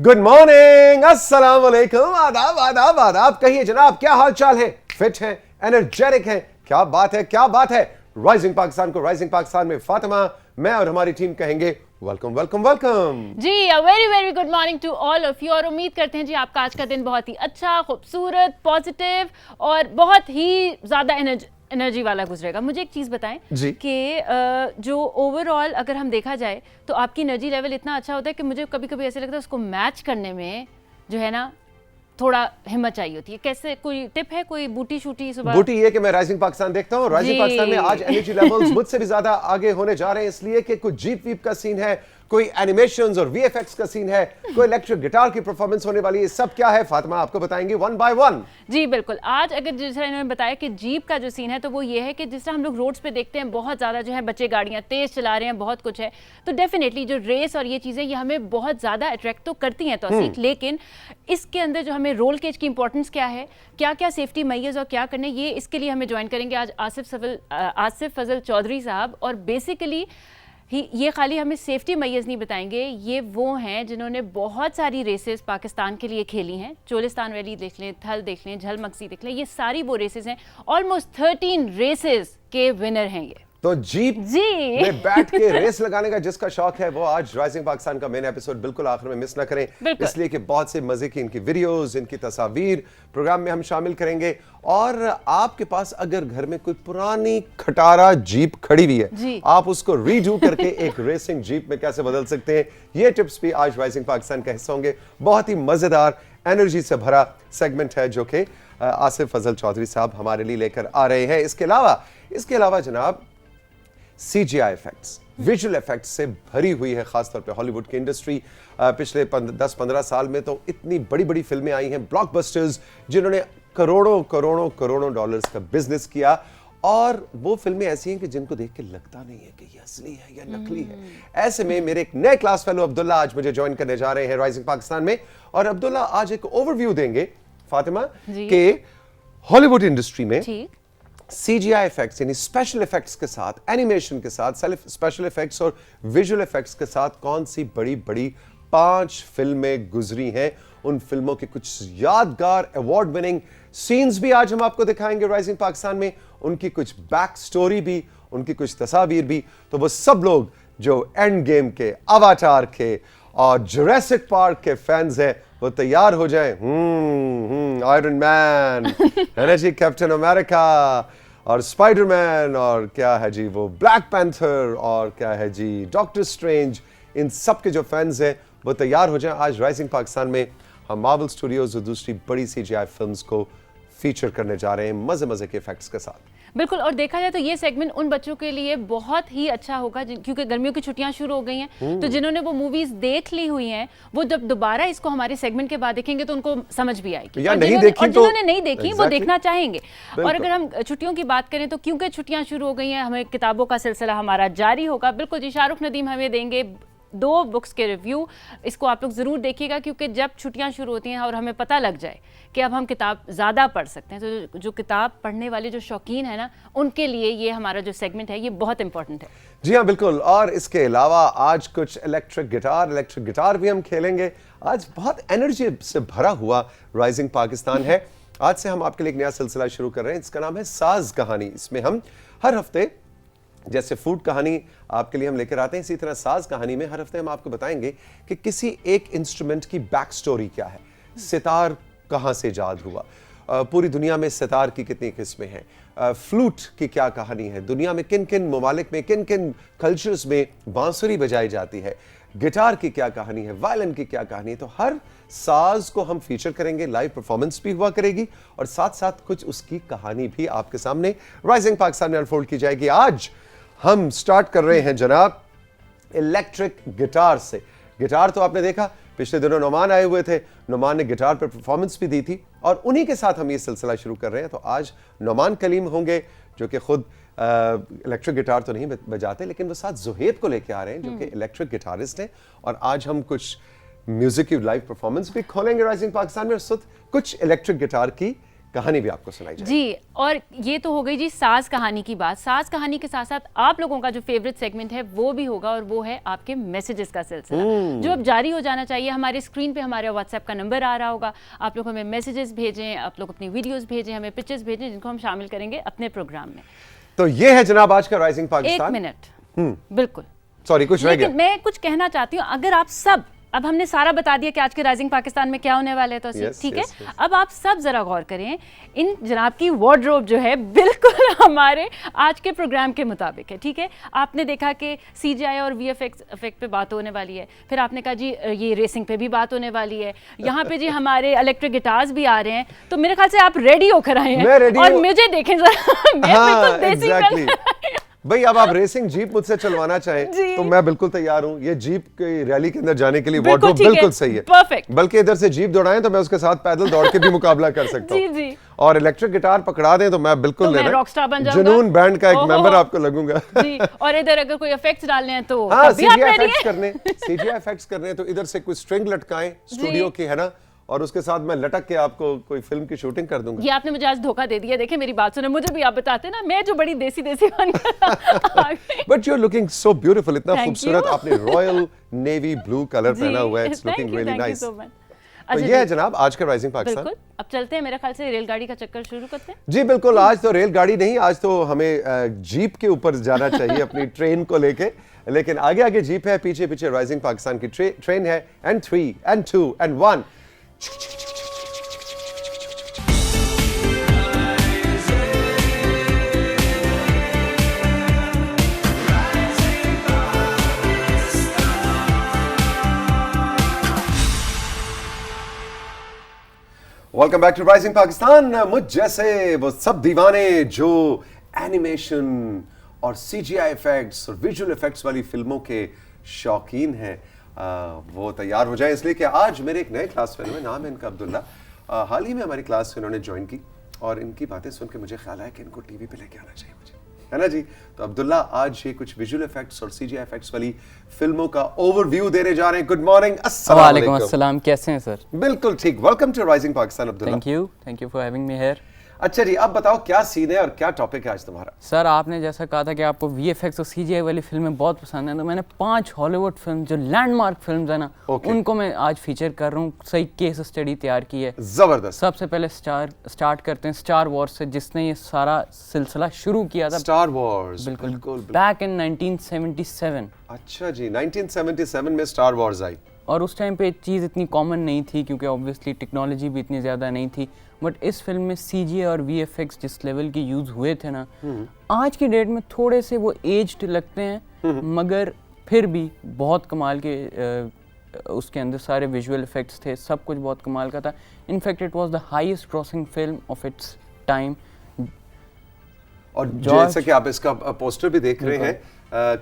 Good morning, अस्सलाम वालेकुम, आदाब आदाब आदाब। कहिए जनाब, क्या हाल चाल है? फिट हैं, एनर्जेटिक हैं? क्या बात है, क्या बात है। राइजिंग पाकिस्तान को राइजिंग पाकिस्तान में फातिमा, मैं और हमारी टीम कहेंगे वेलकम वेलकम वेलकम जी। Very very good morning to all of you. और उम्मीद करते हैं जी आपका आज का दिन बहुत ही अच्छा, खूबसूरत, पॉजिटिव और बहुत ही ज्यादा एनर्जी वाला गुजरेगा। मुझे एक चीज़ बताएं कि जो ओवरऑल अगर हम देखा जाए तो आपकी एनर्जी लेवल इतना अच्छा होता है कि मुझे कभी कभी ऐसे लगता है उसको मैच करने में जो है ना थोड़ा हिम्मत चाहिए होती है। कैसे, कोई टिप है, कोई बूटी शूटी सुबह? बूटी ये कि मैं राइजिंग पाकिस्तान देखता हूँ। राइजिंग पाकिस्तान में आज एनर्जी लेवल्स मुझसे भी ज्यादा आगे होने जा रहे हैं, इसलिए कि कुछ जीप वीप का सीन है, कोई एनिमेशंस और वीएफएक्स का सीन है, कोई इलेक्ट्रिक गिटार की परफॉर्मेंस होने वाली है। सब क्या है फातिमा आपको बताएंगे वन बाय वन। जी बिल्कुल। आज अगर जिस तरह इन्होंने बताया कि जीप का जो सीन है तो वो ये है कि जिस तरह हम लोग रोड्स पे देखते हैं बहुत ज्यादा जो है बच्चे गाड़ियां तेज चला रहे हैं, बहुत कुछ है, तो डेफिनेटली जो रेस और ये चीजें ये हमें बहुत ज्यादा अट्रैक्ट तो करती हैं तौसीफ, लेकिन इसके अंदर जो हमें रोल केज की इंपॉर्टेंस क्या है, क्या क्या सेफ्टी मैयर्स और क्या करने, ये इसके लिए हमें ज्वाइन करेंगे आज आसिफ फजल चौधरी साहब। और बेसिकली ये खाली हमें सेफ्टी मैयर्स नहीं बताएंगे, ये वो हैं जिन्होंने बहुत सारी रेसेस पाकिस्तान के लिए खेली हैं। चोलिस्तान वैली देख लें, थल देख लें, झल मक्सी देख लें, ये सारी वो रेसेस हैं। ऑलमोस्ट 13 रेसेस के विनर हैं ये। तो जीप में बैठ के रेस लगाने का जिसका शौक है वो आज राइजिंग पाकिस्तान का मेन एपिसोड बिल्कुल आखिर में मिस ना करें, इसलिए कि बहुत से मजे की इनकी वीडियोस, इनकी तस्वीर प्रोग्राम में हम शामिल करेंगे। और आपके पास अगर घर में कोई पुरानी खटारा जीप खड़ी हुई है, आप उसको रीडू करके एक रेसिंग जीप में कैसे बदल सकते हैं, ये टिप्स भी आज राइजिंग पाकिस्तान का हिस्सा होंगे। बहुत ही मजेदार एनर्जी से भरा सेगमेंट है जो कि आसिफ फजल चौधरी साहब हमारे लिए लेकर आ रहे हैं। इसके अलावा जनाब CGI इफेक्ट्स, विजुअल इफेक्ट्स से भरी हुई है खासतौर पे हॉलीवुड की इंडस्ट्री। पिछले 10-15 साल में तो इतनी बड़ी बड़ी फिल्में आई हैं, ब्लॉकबस्टर्स, जिन्होंने करोड़ों करोड़ों करोड़ों डॉलर्स का बिजनेस किया। और वो फिल्में ऐसी हैं कि जिनको देख के लगता नहीं है कि ये असली है या नकली है। ऐसे में मेरे एक नए क्लास फेलो अब्दुल्ला आज मुझे ज्वाइन करने जा रहे हैं राइजिंग पाकिस्तान में, और अब्दुल्ला आज एक ओवरव्यू देंगे फातिमा के हॉलीवुड इंडस्ट्री में CGI इफेक्ट्स यानी स्पेशल इफेक्ट्स के साथ, एनिमेशन के साथ, स्पेशल इफेक्ट्स और विजुअल इफेक्ट्स के साथ कौन सी बड़ी बड़ी 5 फिल्में गुजरी हैं। उन फिल्मों के कुछ यादगार अवार्ड विनिंग सीन्स भी आज हम आपको दिखाएंगे राइजिंग पाकिस्तान में, उनकी कुछ बैक स्टोरी भी, उनकी कुछ तस्वीर भी। तो वो सब लोग जो एंड गेम के, अवाटार के और जुरासिक पार्क के फैंस हैं वो तैयार हो जाएं। आयरन मैन है ना जी, कैप्टन अमेरिका और स्पाइडरमैन, और क्या है जी वो ब्लैक पैंथर, और क्या है जी डॉक्टर स्ट्रेंज। इन सब के जो फैंस हैं वो तैयार हो जाएं। आज राइजिंग पाकिस्तान में हम मार्वल स्टूडियोज और दूसरी बड़ी CGI फिल्म्स को फीचर करने जा रहे हैं मजे मजे के इफेक्ट्स के साथ। बिल्कुल। और देखा जाए तो ये सेगमेंट उन बच्चों के लिए बहुत ही अच्छा होगा क्योंकि गर्मियों की छुट्टियां शुरू हो गई हैं, तो जिन्होंने वो मूवीज देख ली हुई हैं वो जब दोबारा इसको हमारे सेगमेंट के बाद देखेंगे तो उनको समझ भी आएगी, और जिन्होंने नहीं देखी वो देखना चाहेंगे। और अगर हम छुट्टियों की बात करें तो क्योंकि छुट्टियां शुरू हो गई हैं, हमें किताबों का सिलसिला हमारा जारी होगा। बिल्कुल जी, शाहरुख नदीम हमें देंगे 2 बुक्स के रिव्यू, इसको आप लोग ज़रूर देखिएगा क्योंकि जब छुट्टियां शुरू होती हैं और हमें पता लग जाए कि अब हम किताब ज़्यादा पढ़ सकते हैं, तो जो किताब पढ़ने वाले जो शौकीन है ना, उनके लिए ये हमारा जो सेगमेंट है ये बहुत इंपॉर्टेंट है। जी हाँ बिल्कुल। और इसके अलावा आज कुछ इलेक्ट्रिक गिटार भी हम खेलेंगे। आज बहुत एनर्जी से भरा हुआ राइजिंग पाकिस्तान है। आज से हम आपके लिए एक नया सिलसिला शुरू कर रहे हैं, इसका नाम है साज कहानी। इसमें हम हर हफ्ते जैसे फूड कहानी आपके लिए हम लेकर आते हैं, इसी तरह साज कहानी में हर हफ्ते हम आपको बताएंगे कि किसी एक इंस्ट्रूमेंट की बैक स्टोरी क्या है, सितार कहाँ से इजाद हुआ, पूरी दुनिया में सितार की कितनी किस्में हैं, फ्लूट की क्या कहानी है, दुनिया में किन किन ममालिक में, किन किन कल्चर्स में बांसुरी बजाई जाती है, गिटार की क्या कहानी है, वायलिन की क्या कहानी है। तो हर साज को हम फीचर करेंगे, लाइव परफॉर्मेंस भी हुआ करेगी और साथ साथ कुछ उसकी कहानी भी आपके सामने राइजिंग पाकिस्तान में अनफोल्ड की जाएगी। आज हम स्टार्ट कर रहे हैं जनाब इलेक्ट्रिक गिटार से। गिटार तो आपने देखा, पिछले दिनों नोमान आए हुए थे, नोमान ने गिटार पर परफॉर्मेंस भी दी थी और उन्हीं के साथ हम ये सिलसिला शुरू कर रहे हैं। तो आज नोमान कलीम होंगे जो कि खुद इलेक्ट्रिक गिटार तो नहीं बजाते, लेकिन वो साथ जुहेब को लेके आ रहे हैं जो कि इलेक्ट्रिक गिटारिस्ट हैं। और आज हम कुछ म्यूजिक की लाइव परफॉर्मेंस भी खोलेंगे राइजिंग पाकिस्तान में, कुछ इलेक्ट्रिक गिटार की कहानी भी आपको सुनाई जाएगी। जी, और ये तो हो गई जी साज कहानी की बात। साज कहानी के साथ साथ आप लोगों का जो फेवरेट सेगमेंट है वो भी होगा, और वो है आपके मैसेजेस का सिलसिला जो अब जारी हो जाना चाहिए। हमारे स्क्रीन पे हमारे व्हाट्सएप का नंबर आ रहा होगा, आप लोग हमें मैसेजेस भेजें, आप लोग अपनी वीडियोस भेजें, हमें पिक्चर्स भेजें, जिनको हम शामिल करेंगे अपने प्रोग्राम में। तो ये है जनाब आज का राइजिंग पाकिस्तान। 1 मिनट, बिल्कुल। सॉरी, कुछ रह गया? लेकिन मैं कुछ कहना चाहती हूँ, अगर आप सब, अब हमने सारा बता दिया कि आज के राइजिंग पाकिस्तान में क्या होने वाले है, तो ठीक है। अब आप सब जरा गौर करें, इन जनाब की वार्डरोब जो है बिल्कुल हमारे आज के प्रोग्राम के मुताबिक है, ठीक है। आपने देखा कि CGI और VFX इफेक्ट पे बात होने वाली है, फिर आपने कहा जी ये रेसिंग पे भी बात होने वाली है, यहाँ पे जी हमारे इलेक्ट्रिक गिटार्स भी आ रहे हैं, तो मेरे ख्याल से आप रेडी होकर आए हैं और मुझे देखें जरा, मैं बिल्कुल देसी भाई अब आप रेसिंग जीप मुझसे चलवाना चाहें तो मैं बिल्कुल तैयार हूं। ये जीप की रैली के अंदर जाने के लिए वार्डरोब बिल्कुल सही है, परफेक्ट। बल्कि इधर से जीप दौड़ाएं तो मैं उसके साथ पैदल दौड़ के भी मुकाबला कर सकता हूं। जी। और इलेक्ट्रिक गिटार पकड़ा दें तो मैं बिल्कुल तो मैं रॉकस्टार बन जाऊंगा, जुनून बैंड का एक मेंबर आपको लगूंगा। जी, और इधर अगर कोई इफेक्ट्स डालने हैं तो CGI इफेक्ट्स करने तो इधर से कोई स्ट्रिंग लटकाएं स्टूडियो की, है ना, और उसके साथ मैं लटक के आपको कोई फिल्म की शूटिंग कर दूंगा। ये आपने मुझे आज धोखा दे दिया। देखिए मेरी बात सुने, मुझे भी आप बताते ना, मैं जो बड़ी देसी बन but you are looking so beautiful, इतना खूबसूरत आपने रॉयल नेवी ब्लू कलर पहना हुआ है, इट्स लुकिंग रियली नाइस। तो ये है जनाब आज का राइजिंग पाकिस्तान। बिल्कुल, अब चलते हैं, मेरे ख्याल से रेलगाड़ी का चक्कर शुरू करते हैं। जी बिल्कुल, आज तो रेलगाड़ी नहीं, आज तो हमें जीप के ऊपर जाना चाहिए अपनी ट्रेन को लेके, लेकिन आगे आगे जीप है, पीछे पीछे राइजिंग पाकिस्तान की ट्रेन है, and 3 and 2 and 1। Welcome back to rising Pakistan. मुझ जैसे वो सब दीवाने जो एनिमेशन और CGI इफेक्ट्स और विजुअल इफेक्ट्स वाली फिल्मों के शौकीन हैं, वो तैयार हो जाए, इसलिए कि आज मेरे एक नए क्लास फेलो है, नाम है इनका अब्दुल्ला। हाल ही में हमारी क्लास इन्होंने ज्वाइन की और इनकी बातें सुन के मुझे ख्याल आया कि इनको टीवी पे लेके आना चाहिए मुझे, है ना जी। तो अब्दुल्ला आज ये कुछ विजुअल इफेक्ट्स और CGI इफेक्ट्स वाली फिल्मों का ओवरव्यू देने जा रहे हैं। Good morning. अस्सलाम अस्सलाम, कैसे हैं सर? बिल्कुल ठीक। Welcome to rising Pakistan Abdullah. Thank you for having me here. अच्छा जी, अब बताओ क्या सीन है और क्या टॉपिक है आज तुम्हारा? सर आपने जैसा कहा था कि आपको VFX और CGI वाली फिल्में बहुत पसंद है, तो मैंने 5 हॉलीवुड फिल्म जो लैंडमार्क फिल्म्स है ना, उनको मैं आज फीचर कर रहा हूँ। सही केस स्टडी तैयार की है, जबरदस्त। सबसे पहले स्टार्ट करते हैं स्टार वॉर्स से, जिसने ये सारा सिलसिला शुरू किया था। स्टार वॉर्स, बिल्कुल बैक इन 1977। अच्छा जी, 1977 में स्टार वॉर्स आई, और उस टाइम पे चीज़ इतनी कॉमन नहीं थी क्योंकि ऑब्वियसली टेक्नोलॉजी भी इतनी ज़्यादा नहीं थी। बट इस फिल्म में CGI और VFX जिस लेवल के यूज़ हुए थे ना, आज की डेट में थोड़े से वो एज्ड लगते हैं, मगर फिर भी बहुत कमाल के उसके अंदर सारे विजुअल इफेक्ट्स थे, सब कुछ बहुत कमाल का था। In fact it was the highest grossing film of its time. और जैसा कि आप इसका पोस्टर भी देख रहे हैं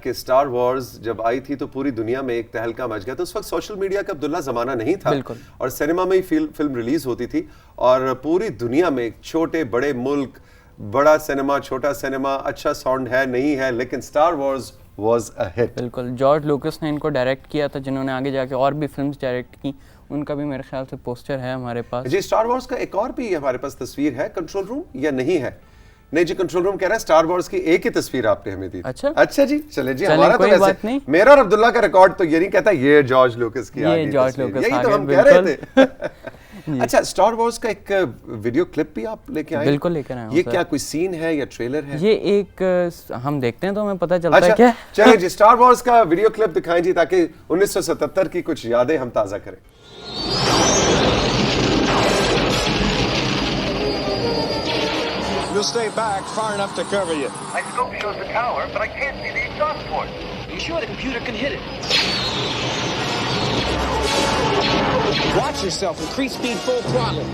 कि स्टार वॉर्स जब आई थी तो पूरी दुनिया में एक तहलका मच गया। तो उस वक्त सोशल मीडिया का अब्दुल्ला ज़माना नहीं था और सिनेमा में ही फिल्म रिलीज होती थी और पूरी दुनिया में छोटे बड़े मुल्क, बड़ा सिनेमा, छोटा सिनेमा, अच्छा साउंड है नहीं है, लेकिन star Wars was a hit. बिल्कुल, जॉर्ज लुकास ने इनको डायरेक्ट किया था, जिन्होंने आगे जाके और भी फिल्म्स डायरेक्ट की, उनका भी मेरे ख्याल से पोस्टर है हमारे पास। जी, स्टार वॉर्स का एक और भी हमारे पास तस्वीर है, कंट्रोल रूम या नहीं है? नहीं जी, कंट्रोल रूम कह रहा है स्टार वॉर्स की एक ही तस्वीर आपने हमें दी। अच्छा जी, चले जी, हमारा तो वैसे मेरा और अब्दुल्ला का रिकॉर्ड तो ये नहीं कहता ये जॉर्ज लुकास की आ गई, यही तो हम कह रहे थे। अच्छा, स्टार वॉर्स का एक वीडियो क्लिप भी आप लेके आए? बिल्कुल लेकर आए। ये क्या कोई सीन है या ट्रेलर है? ये एक हम देखते हैं तो हमें पता चलता है क्या। चलिए जी, स्टार वॉर्स का वीडियो क्लिप दिखाएं जी, ताकि 1977 की कुछ यादें हम ताजा करें। You'll stay back far enough to cover you. My scope shows the tower, but I can't see the exhaust port. Are you sure the computer can hit it? Watch yourself. Increase speed full throttle.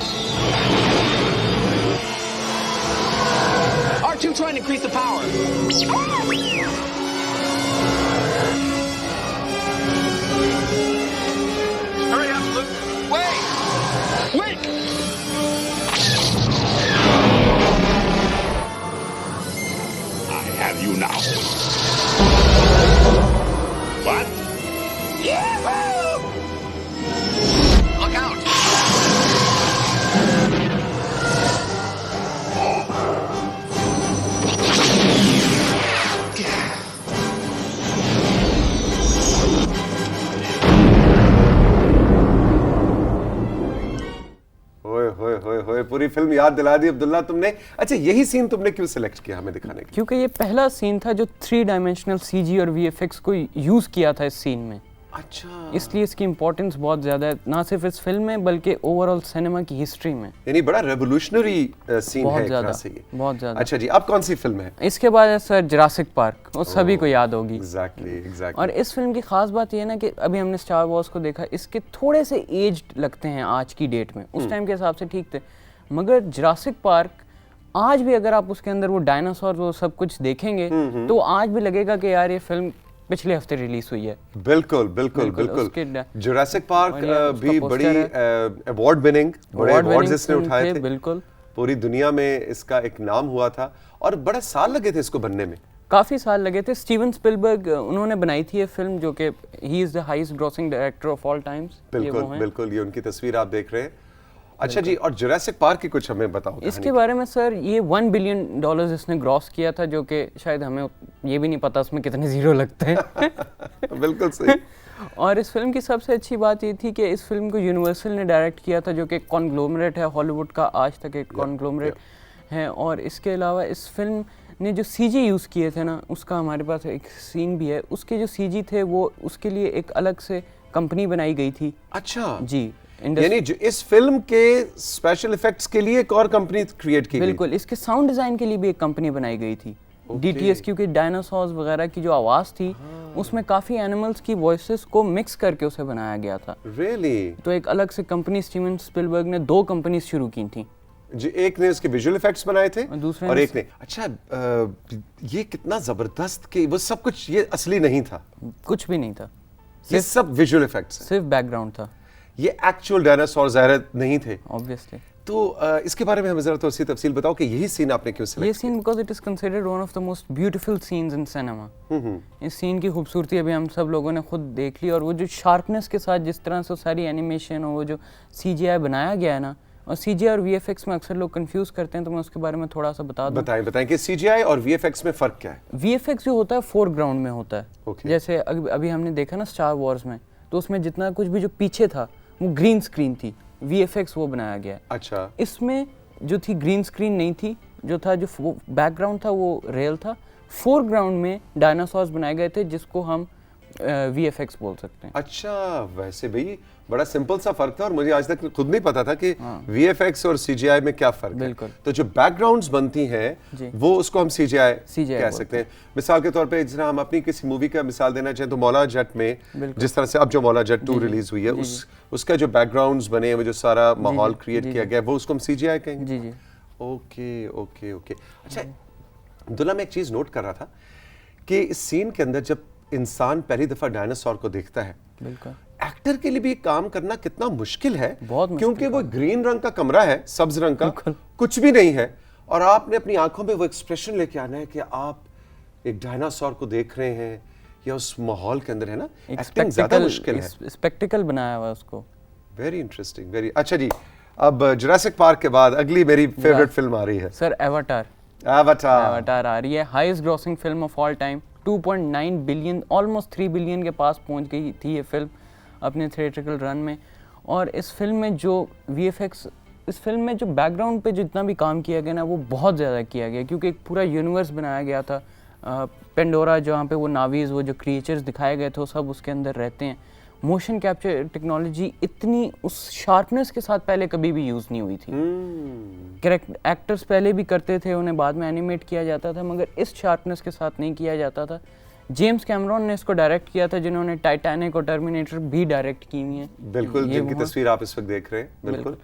R2 trying to increase the power. Hurry up, Luke. Wait! Wait! Have you now? What? Yahoo! Look out! पूरी film याद दिला दी अब्दुल्ला तुमने। अच्छा, यही scene तुमने क्यों select किया हमें दिखाने के लिए? क्योंकि ये पहला सीन था जो 3 डायमेंशनल सीजी और वीएफएक्स को यूज किया था इस सीन में। अच्छा, इसलिए इसकी इंपॉर्टेंस बहुत ज़्यादा है, ना सिर्फ इस फिल्म में बल्कि ओवरऑल सिनेमा की हिस्ट्री में। यानी बड़ा रेवोल्यूशनरी सीन है एक तरह से ये। बहुत ज़्यादा। अच्छा जी, अब कौन सी फिल्म है? इसके बाद है सर जुरासिक पार्क, वो सभी को याद होगी। एग्जैक्टली। और इस फिल्म की खास बात ये है ना कि अभी हमने स्टार वॉर्स को देखा, इसके थोड़े से एज्ड लगते हैं आज की डेट में, उस टाइम के हिसाब से ठीक थे, मगर जुरासिक पार्क आज भी अगर आप उसके अंदर वो डायनासोर वो सब कुछ देखेंगे तो आज भी लगेगा कि यार ये फिल्म पिछले हफ्ते रिलीज हुई है। बिल्कुल। जुरासिक पार्क भी बड़ी अवार्ड विनिंग, बड़े अवार्ड्स इसने उठाए थे। बिल्कुल, पूरी दुनिया में इसका एक नाम हुआ था और बड़े साल लगे थे इसको बनने में। काफी साल लगे थे। स्टीवन स्पिलबर्ग उन्होंने बनाई थी ये फिल्म, जो कि he is the highest grossing director of all times. बिल्कुल, ये उनकी तस्वीर आप देख रहे हैं। अच्छा जी, और जुरासिक पार्क की कुछ हमें बताओ। इसके बारे में सर, ये $1 बिलियन इसने ग्रॉस किया था, जो कि शायद हमें ये भी नहीं पता उसमें कितने जीरो लगते हैं। बिल्कुल सही। और इस फिल्म की सबसे अच्छी बात ये थी कि इस फिल्म को यूनिवर्सल ने डायरेक्ट किया था, जो कि कॉन्ग्लोमरेट है हॉलीवुड का, आज तक एक कॉन्ग्लोमरेट है। और इसके अलावा इस फिल्म ने जो सीजी यूज़ किए थे ना, उसका हमारे पास एक सीन भी है। उसके जो सीजी थे वो उसके लिए एक अलग से कंपनी बनाई गई थी। अच्छा जी, यानी जो इस फिल्म के स्पेशल इफेक्ट्स के लिए एक और कंपनी क्रिएट की गई। बिल्कुल, इसके साउंड डिजाइन के लिए भी एक कंपनी बनाई गई थी, DTS, क्योंकि डायनासोर्स वगैरह की जो आवाज थी उसमें काफी एनिमल्स की वॉइसेस को मिक्स करके उसे बनाया गया था। Really? तो एक अलग से कंपनी स्टीवन स्पिलबर्ग ने 2 कंपनीज शुरू की थी। जी, एक ने उसके विजुअल इफेक्ट्स बनाए थे दूसरे और एक ने। अच्छा, ये कितना जबरदस्त कि वो सब कुछ ये असली नहीं था, कुछ भी नहीं था, ये सब विजुअल इफेक्ट्स हैं। सिर्फ बैकग्राउंड था, ये एक्चुअल डायनासोर ज़ाहिर नहीं थे ऑब्वियसली। तो इसके बारे में हमें जरा तो तफसील बताओ कि यही सीन आपने क्यों सिलेक्ट ये scene because it is considered one of the most beautiful scenes in cinema. इस सीन की खूबसूरती अभी हम सब लोगों ने खुद देख ली, और वो जो शार्पनेस के साथ जिस तरह से सारी एनिमेशन और वो जो CGI बनाया गया है ना, और CGI और VFX में अक्सर लोग कंफ्यूज करते हैं, तो मैं उसके बारे में थोड़ा सा बता दूं। बताएं कि CGI और VFX में फ़र्क क्या है? VFX जो होता है फोरग्राउंड में होता है। Okay. जैसे अभी हमने देखा ना स्टार वॉर्स में, तो उसमें जितना कुछ भी जो पीछे था वो ग्रीन स्क्रीन थी, VFX वो बनाया गया। अच्छा, इसमें जो थी ग्रीन स्क्रीन नहीं थी, जो था जो बैकग्राउंड था वो रियल था। फोरग्राउंड में डायनासोर्स बनाए गए थे, जिसको हम VFX बोल सकते हैं। अच्छा, वैसे भी बड़ा सिंपल सा फर्क था और मुझे आज तक खुद नहीं पता था कि VFX और CGI में क्या फर्क है। तो जो बैकग्राउंड्स बनती हैं वो उसको हम CGI कह सकते हैं। मिसाल के तौर पे जिस तरह हम अपनी किसी मूवी का मिसाल देना चाहें तो मौला जट में जिस तरह से अब जो मौला जट 2 रिलीज हुई है, उसका जो बैकग्राउंड्स बने हैं, जो सारा माहौल क्रिएट किया गया, वो उसको हम CGI कहेंगे। जी। ओके। अच्छा अब्दुल्ला, मैं एक चीज नोट कर रहा था कि इस सीन के अंदर जब इंसान पहली दफा डायनासोर को देखता है, बिल्कुल एक्टर के लिए भी काम करना कितना मुश्किल है, बहुत मुश्किल, क्योंकि वो ग्रीन रंग का कमरा है, सब्ज रंग का, कुछ भी नहीं है, और आपने अपनी आंखों में वो एक्सप्रेशन लेके आना है कि आप एक डायनासोर को देख रहे हैं या उस माहौल के अंदर है ना। एक्टिंग ज्यादा मुश्किल है, स्पेक्टिकल बनाया हुआ उसको। वेरी इंटरेस्टिंग, वेरी अच्छा जी। अब जुरासिक पार्क के बाद अगली मेरी फेवरेट फिल्म आ रही है सर, एवाटार आ रही है। Highest grossing film of all time, 2.9 billion, almost 3 billion के पास पहुंच गई थी ये फिल्म अपने थिएट्रिकल रन में। और इस फिल्म में जो VFX, इस फिल्म में जो बैकग्राउंड पे जितना भी काम किया गया ना, वो बहुत ज़्यादा किया गया, क्योंकि एक पूरा यूनिवर्स बनाया गया था। पेंडोरा, जहाँ पे वो नावीज़, वो जो क्रिएचर्स दिखाए गए थे, वो सब उसके अंदर रहते हैं। मोशन कैप्चर टेक्नोलॉजी इतनी उस शार्पनेस के साथ पहले कभी भी यूज़ नहीं हुई थी। एक्टर्स पहले भी करते थे, उन्हें बाद में एनिमेट किया जाता था, मगर इस शार्पनेस के साथ नहीं किया जाता था। जेम्स कैमरॉन ने इसको डायरेक्ट किया था, जिन्होंने टाइटैनिक और टर्मिनेटर भी डायरेक्ट की हुई हैं। बिल्कुल, जिनकी तस्वीर आप इस वक्त देख रहे हैं। बिल्कुल।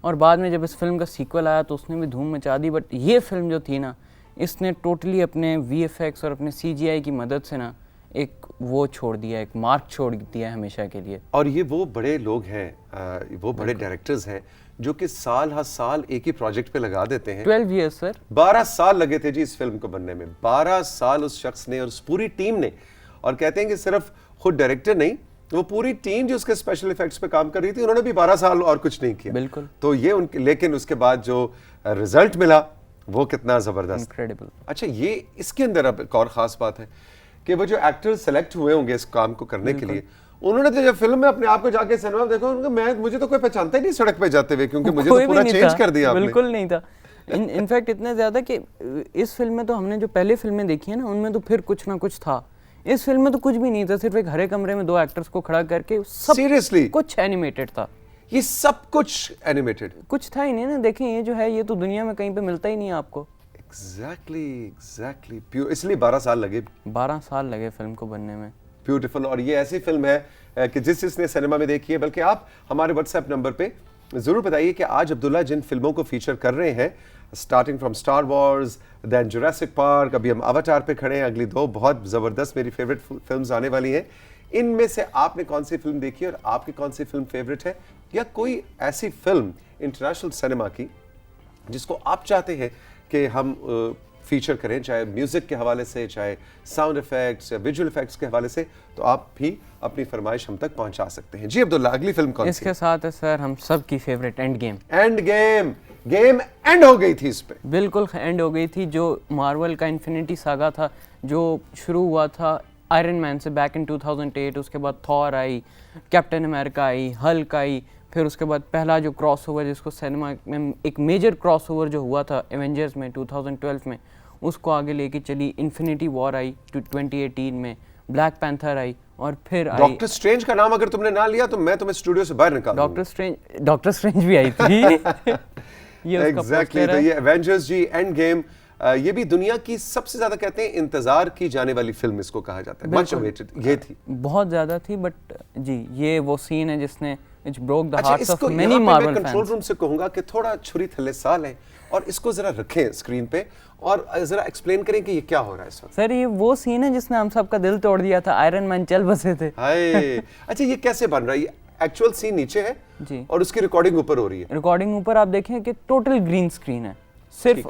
और बाद में जब इस फिल्म का सीक्वल आया तो उसने भी धूम मचा दी, बट ये फिल्म जो थी ना, इसने टोटली अपने VFX और अपने CGI की मदद से ना एक वो छोड़ दिया, एक मार्क छोड़ दिया हमेशा के लिए। और ये वो बड़े लोग हैं, वो बड़े डायरेक्टर्स हैं जो कि साल हर साल एक ही प्रोजेक्ट पे लगा देते हैं। 12 इयर्स सर, 12 साल लगे थे जी इस फिल्म को बनने में, 12 साल उस शख्स ने और उस पूरी टीम ने। और कहते हैं कि सिर्फ खुद डायरेक्टर नहीं, वो पूरी टीम जो उसके स्पेशल इफेक्ट्स पे काम कर रही थी, उन्होंने भी 12 साल और कुछ नहीं किया। बिल्कुल। तो ये उनके, लेकिन उसके बाद जो रिजल्ट मिला वो कितना जबरदस्त, इनक्रेडिबल। अच्छा, ये इसके अंदर अब एक और खास बात है कि वो जो एक्टर्स सेलेक्ट हुए होंगे इस काम को करने के लिए, उन्होंने तो जब फिल्म में अपने आप को जाके सिनेमा में देखा, उनको मुझे तो कोई पहचानता ही नहीं सड़क पे जाते हुए, क्योंकि मुझे कोई तो भी पूरा नहीं चेंज था, कर दिया आपने। बिल्कुल नहीं था। इनफैक्ट इतने ज्यादा कि इस फिल्म में तो हमने जो पहले फिल्में देखी है ना, उनमें तो फिर कुछ ना कुछ था। इस फिल्म में तो कुछ भी नहीं था, सिर्फ एक हरे कमरे में 2 एक्टर्स को खड़ा करके सब सीरियसली कुछ एनिमेटेड था। ये सब कुछ एनिमेटेड? कुछ था ही नहीं ना। देखें, ये जो है ये तो दुनिया में कहीं पे मिलता ही नहीं है आपको। एग्जैक्टली प्योर, इसलिए 12 साल लगे। 12 साल लगे फिल्म को बनने में। ब्यूटीफुल। और ये ऐसी फिल्म है कि जिसने सिनेमा में देखी है, बल्कि आप हमारे व्हाट्सएप नंबर पे जरूर बताइए कि आज अब्दुल्ला जिन फिल्मों को फीचर कर रहे हैं, starting from star wars, then jurassic park, अभी हम अवतार पे खड़े हैं, अगली 2 बहुत जबरदस्त मेरी फेवरेट फिल्म्स आने वाली हैं। इनमें से आपने कौन सी फिल्म देखी है और आपकी कौन सी फिल्म फेवरेट है, या कोई ऐसी फिल्म इंटरनेशनल सिनेमा की जिसको आप चाहते हैं कि हम फीचर करें, चाहे म्यूजिक के हवाले से, चाहे साउंड इफेक्ट्स या विजुअल इफेक्ट्स के हवाले से, तो आप भी अपनी फरमाइश हम तक पहुंचा सकते हैं। जी अब्दुल्ला, अगली फिल्म कौन सी? इसके साथ है सर हम सब की favourite end game. End game. Game and हो गई थी इस पे। बिल्कुल एंड हो गई थी। जो मार्वल का इन्फिनिटी सागा था, जो शुरू हुआ था आयरन मैन से बैक इन 2008, उसके बाद थॉर आई, कैप्टन अमेरिका आई, हल्क आई, फिर उसके बाद पहला जो क्रॉसओवर जिसको सिनेमा में एक मेजर क्रॉसओवर जो हुआ था एवेंजर्स में 2012 में, उसको आगे लेके चली। इन्फिनिटी वॉर आई 2018 में, ब्लैक पैंथर आई, और फिर आई डॉक्टर स्ट्रेंज का नाम अगर तुमने ना लिया तो मैं तुम्हें स्टूडियो से बाहर निकाल दूंगा। डॉक्टर स्ट्रेंज भी आई थी। ये उसका एग्जैक्टली। तो ये एवेंजर्स जी एंड गेम, ये भी दुनिया की सबसे ज्यादा कहते हैं इंतजार की जाने वाली फिल्म इसको कहा जाता है, मच अवेटेड ये थी। बहुत ज्यादा थी, बट जी ये वो सीन है जिसने इट ब्रोक द अच्छा, हार्ट्स ऑफ इसको many Marvel fans. Control room से कहूंगा कि थोड़ा छुरी थल्ले साल है और इसको जरा रखें स्क्रीन पे और जरा एक्सप्लेन करें कि ये क्या हो रहा है इस वक्त। सर ये वो सीन है जिसने हम सबका दिल तोड़ दिया था, आयरन मैन चल बसे थे। हाय। अच्छा, ये कैसे बन रहा है? ये एक्चुअल सीन नीचे है जी, और उसकी रिकॉर्डिंग ऊपर हो रही है। रिकॉर्डिंग ऊपर आप देखें कि टोटल ग्रीन स्क्रीन है। सिर्फ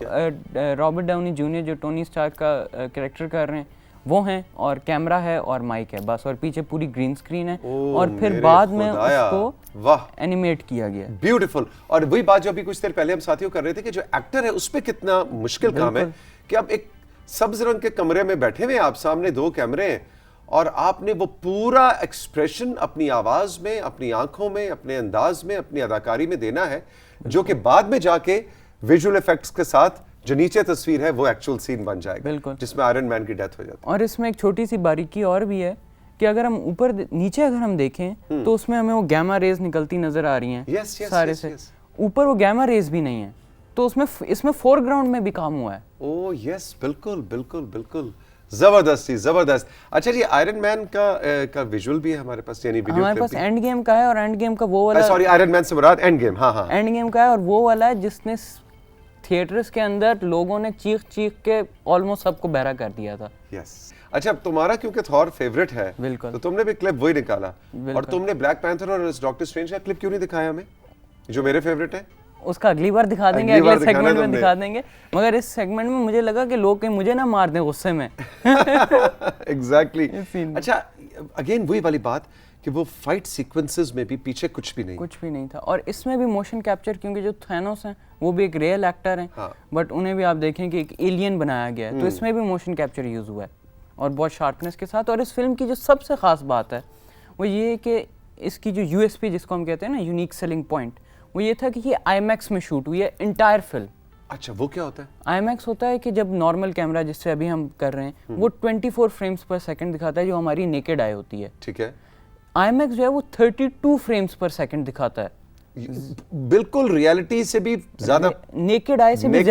रॉबर्ट डाउनी जूनियर जो टोनी स्टार्क का कैरेक्टर कर रहे हैं वो हैं, और कैमरा है और माइक है बस, और पीछे पूरी ग्रीन स्क्रीन है। और फिर बाद में उसको वाह एनिमेट किया गया। ब्यूटीफुल। और वही बात जो अभी कुछ देर पहले हम साथियों कर रहे थे कि जो एक्टर है उस पे कितना मुश्किल काम है कि आप एक सब्ज रंग के कमरे में बैठे हुए, आप सामने 2 कैमरे हैं और आपने वो पूरा एक्सप्रेशन अपनी आवाज में, अपनी आंखों में, अपने अंदाज में, अपनी अदाकारी में देना है, जो कि बाद में जाके विजुअल इफेक्ट्स के साथ जो नीचे तस्वीर है वो एक्चुअल सीन बन जाएगा, बिल्कुल, जिसमें आयरन मैन की डेथ हो जाती है। और इसमें एक छोटी सी बारीकी और भी है कि अगर हम ऊपर नीचे अगर हम देखें तो उसमें हमें वो गैमा रेज निकलती नजर आ रही हैं सारे से। ऊपर वो गैमा रेज भी नहीं है, तो उसमें इसमें फोरग्राउंड में भी काम हुआ है। ओह यस, बिल्कुल बिल्कुल बिल्कुल, जबरदस्त थी, जबरदस्त। अच्छा जी, आयरन मैन का विजुअल भी है हमारे पास, यानी वीडियो हमारे पास एंड गेम का है, और एंड गेम का वो वाला, सॉरी आयरन मैन से मुराद एंड गेम, हाँ हाँ एंड गेम का है, और वो वाला है जिसने थिएटर्स के अंदर लोगों ने चीख चीख के ऑलमोस्ट सबको बहरा कर दिया था। यस। अच्छा, तुम्हारा क्योंकि थॉर फेवरेट है, बिल्कुल, तो तुमने भी क्लिप वही निकाला, और तुमने ब्लैक पैंथर और डॉक्टर स्ट्रेंज का क्लिप क्यों नहीं दिखाया हमें, जो मेरे फेवरेट है? उसका अगली बार दिखा देंगे, अगले सेगमेंट में दिखा देंगे, मगर इस सेगमेंट में मुझे लगा कि लोग कहीं मुझे ना मार दें गुस्से में। एग्जैक्टली। अच्छा, अगेन वही वाली बात कि वो फाइट सीक्वेंसेस में भी पीछे कुछ भी नहीं था, और इसमें भी मोशन कैप्चर, क्योंकि जो थैनोस हैं वो भी एक रियल एक्टर हैं, हाँ, बट उन्हें भी आप देखें कि एक एलियन बनाया गया है, तो इसमें भी मोशन कैप्चर यूज हुआ है और बहुत शार्पनेस के साथ। और इस फिल्म की जो सबसे खास बात है वो ये कि इसकी जो यूएसपी जिसको हम कहते हैं ना, यूनिक सेलिंग पॉइंट, वो ये था कि ये आईमैक्स में शूट हुई है इंटायर फिल्म। अच्छा, वो क्या होता है? आईमैक्स होता है कि जब नॉर्मल कैमरा जिससे अभी हम कर रहे हैं वो 24 फ्रेम्स पर सेकंड दिखाता है, जो हमारी नेकेड आई होती है, ठीक है। आईमैक्स जो है वो 32 फ्रेम्स पर सेकंड दिखाता है, बिल्कुल रियलिटी से भी ज्यादा, नेकेड आई से भी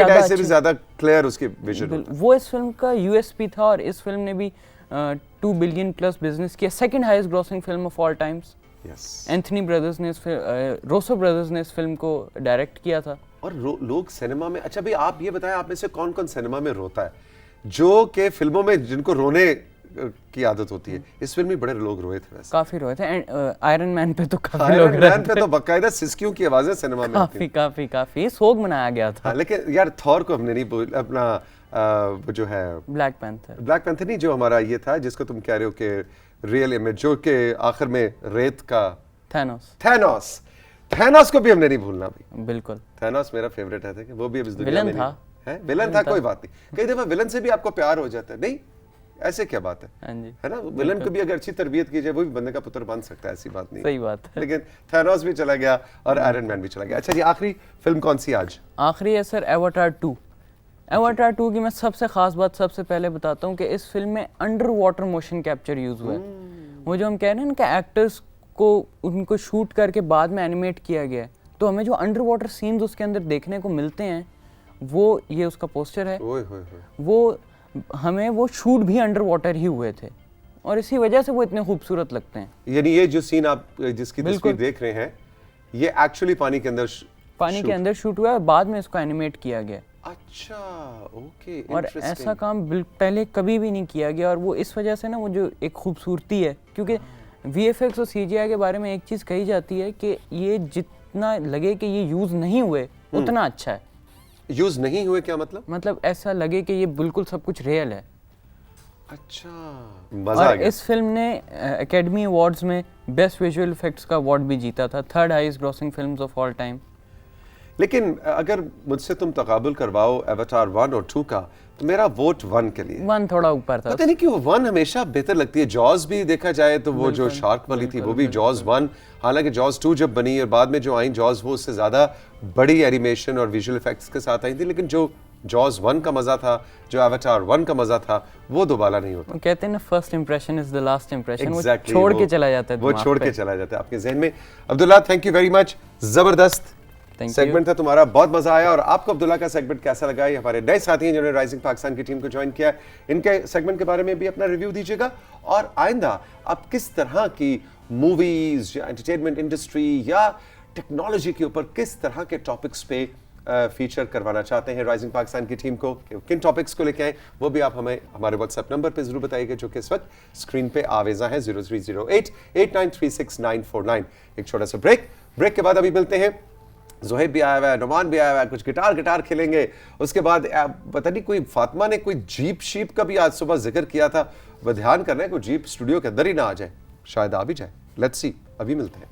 ज्यादा क्लियर उसके विजुअल। वो इस फिल्म का यूएसपी था, और इस फिल्म ने भी 2 बिलियन प्लस बिजनेस किया, second highest grossing film of all times. Anthony brothers ने रोसो ब्रदर्स ने इस फिल्म को डायरेक्ट किया था। और लोग सिनेमा में, अच्छा भाई आप ये बताएं, आप में से कौन कौन सिनेमा में रोता है, जो के फिल्मों में जिनको रोने की आदत होती है? इस फिल्म में बड़े लोग रोए थे, वैसे काफी रोए थे। आयरन मैन पे तो काफी लोग रोए थे। आयरन मैन पे तो बकायदा सिसकियों की आवाजें सिनेमा में आती थी, काफी शोक मनाया गया था। लेकिन यार थॉर को हमने नहीं बोल, अपना वो जो है ब्लैक पैंथर नहीं, जो हमारा ये था जिसको तुम कह रहे हो कि रियल इमेज, जो के आखिर में रेत का थैनोस को भी हमने नहीं भूलना भाई। बिल्कुल, थैनोस मेरा फेवरेट है कि वो भी अब इस दुनिया में नहीं है, विलन था, कोई बात नहीं। कई दफा विलन से भी आपको प्यार हो जाता है, नहीं ऐसे क्या बात है? हाँ जी, है ना, विलन को भी अगर अच्छी तरबियत की जाए वो भी बंदे का पुत्र बन सकता है, ऐसी बात नहीं। सही बात है। लेकिन थैनोस भी चला गया और आयरन मैन भी चला गया। अच्छा जी, आखिरी फिल्म कौन सी आज? आखिरी है सर एवाटार 2। एवाटार 2 की मैं सबसे खास बात सबसे पहले बताता हूँ कि इस फिल्म में under water motion capture use हुआ है। वो जो हम कह रहे हैं ना कि एक्टर्स को उनको शूट करके बाद में एनिमेट किया गया है, तो हमें जो अंडर वाटर सीन्स उसके अंदर देखने को मिलते हैं वो ये उसका पोस्टर है। ओए होए होए। वो हमें वो शूट भी अंडर वाटर ही हुए थे और इसी वजह से वो इतने खूबसूरत लगते हैं। यानी ये जो सीन आप जिसकी बिल्कुल। तस्वीर देख रहे हैं ये एक्चुअली पानी के अंदर के अंदर शूट हुआ है, बाद में इसको एनिमेट किया गया। अच्छा, ओके, और ऐसा काम पहले कभी भी नहीं किया गया और वो इस वजह से ना वो जो एक खूबसूरती है, क्योंकि VFX और CGI के बारे में एक चीज़ कही जाती है कि ये जितना लगे कि ये यूज़ नहीं हुए उतना अच्छा है। यूज नहीं हुए क्या मतलब? मतलब ऐसा लगे कि ये बिल्कुल सब कुछ रियल है। अच्छा, मजा आ और गया। इस फिल्म ने एकेडमी अवार्ड्स में बेस्ट विजुअल इफेक्ट्स का अवार्ड भी जीता था, 3rd highest grossing films of all time. लेकिन अगर मुझसे तुम तकाबुल करवाओ एवाटार 1 और 2 का, तो मेरा वोट 1 के लिए। 1 थोड़ा ऊपर था। पता नहीं क्यों 1 हमेशा बेहतर लगती है। जॉज भी देखा जाए तो वो जो शार्क वाली थी वो भी जॉज 1, हालांकि जॉज 2 जब बनी और बाद में जो आई जॉज वो उससे ज्यादा बड़ी एनिमेशन और विजुअल इफेक्ट्स के साथ आई थी, लेकिन जो जॉज 1 का मजा था, जो एवाटार 1 का मजा था, वो दोबारा नहीं होता। वो कहते हैं ना first impression is the last impression. Exactly, वो छोड़ के चला जाता है, वो छोड़ के चला जाता है आपके जहन में। Abdullah, thank you very much, जबरदस्त सेगमेंट था तुम्हारा, बहुत मजा आया। और आपको अब्दुल्ला का सेगमेंट कैसा लगा? ये हमारे नए साथी हैं जिन्होंने राइजिंग पाकिस्तान की टीम को ज्वाइन किया है, इनके सेगमेंट के बारे में भी अपना रिव्यू दीजिएगा। और आइंदा आप किस तरह की मूवीज या एंटरटेनमेंट इंडस्ट्री या टेक्नोलॉजी के ऊपर किस तरह के टॉपिक्स पे फीचर करवाना चाहते हैं राइजिंग पाकिस्तान की टीम को, किन टॉपिक्स को लेके आए, वो भी आप हमें हमारे व्हाट्सएप नंबर पे जरूर बताइएगा, जो कि इस वक्त स्क्रीन पे आवेजा है 0308893699। एक छोटा सा ब्रेक के बाद अभी मिलते हैं। ज़ोहेब भी आया हुआ है, नुमान भी आया हुआ है, कुछ गिटार खेलेंगे। उसके बाद पता नहीं कोई फातिमा ने कोई जीप शीप का भी आज सुबह जिक्र किया था, वो ध्यान करना है कोई जीप स्टूडियो के अंदर ही ना आ जाए, शायद आ भी जाए। लेट्स सी, अभी मिलते हैं।